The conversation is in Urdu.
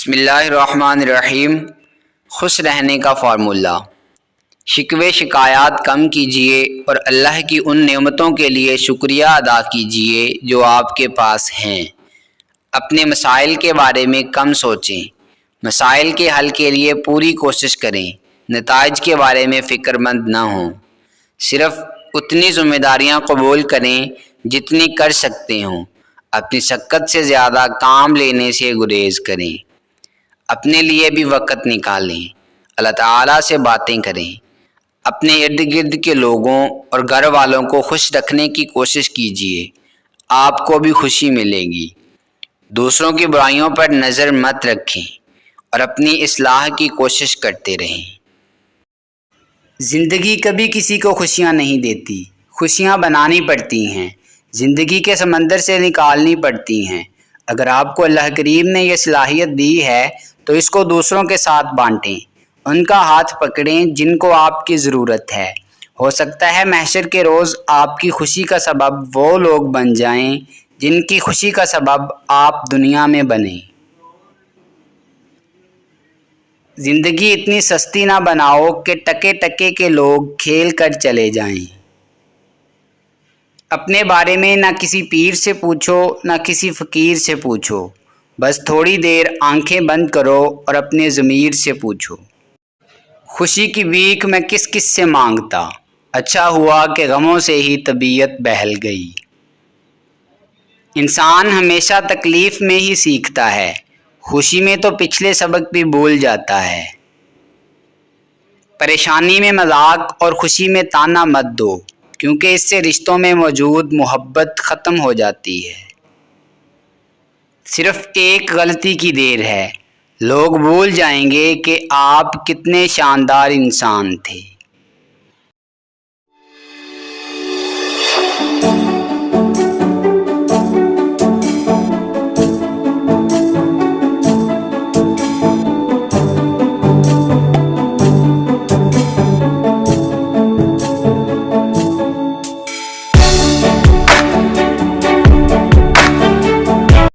بسم اللہ الرحمن الرحیم۔ خوش رہنے کا فارمولہ۔ شکوے شکایات کم کیجیے اور اللہ کی ان نعمتوں کے لیے شکریہ ادا کیجیے جو آپ کے پاس ہیں۔ اپنے مسائل کے بارے میں کم سوچیں، مسائل کے حل کے لیے پوری کوشش کریں، نتائج کے بارے میں فکر مند نہ ہوں۔ صرف اتنی ذمہ داریاں قبول کریں جتنی کر سکتے ہوں، اپنی شقت سے زیادہ کام لینے سے گریز کریں۔ اپنے لیے بھی وقت نکالیں، اللہ تعالیٰ سے باتیں کریں۔ اپنے ارد گرد کے لوگوں اور گھر والوں کو خوش رکھنے کی کوشش کیجیے، آپ کو بھی خوشی ملے گی۔ دوسروں کی برائیوں پر نظر مت رکھیں اور اپنی اصلاح کی کوشش کرتے رہیں۔ زندگی کبھی کسی کو خوشیاں نہیں دیتی، خوشیاں بنانی پڑتی ہیں، زندگی کے سمندر سے نکالنی پڑتی ہیں۔ اگر آپ کو اللہ کریم نے یہ صلاحیت دی ہے تو اس کو دوسروں کے ساتھ بانٹیں، ان کا ہاتھ پکڑیں جن کو آپ کی ضرورت ہے۔ ہو سکتا ہے محشر کے روز آپ کی خوشی کا سبب وہ لوگ بن جائیں جن کی خوشی کا سبب آپ دنیا میں بنیں۔ زندگی اتنی سستی نہ بناؤ کہ ٹکے ٹکے کے لوگ کھیل کر چلے جائیں۔ اپنے بارے میں نہ کسی پیر سے پوچھو نہ کسی فقیر سے پوچھو، بس تھوڑی دیر آنکھیں بند کرو اور اپنے ضمیر سے پوچھو، خوشی کی بھیک میں کس کس سے مانگتا، اچھا ہوا کہ غموں سے ہی طبیعت بہل گئی۔ انسان ہمیشہ تکلیف میں ہی سیکھتا ہے، خوشی میں تو پچھلے سبق بھی بھول جاتا ہے۔ پریشانی میں مذاق اور خوشی میں طعنہ مت دو، کیونکہ اس سے رشتوں میں موجود محبت ختم ہو جاتی ہے۔ صرف ایک غلطی کی دیر ہے، لوگ بھول جائیں گے کہ آپ کتنے شاندار انسان تھے۔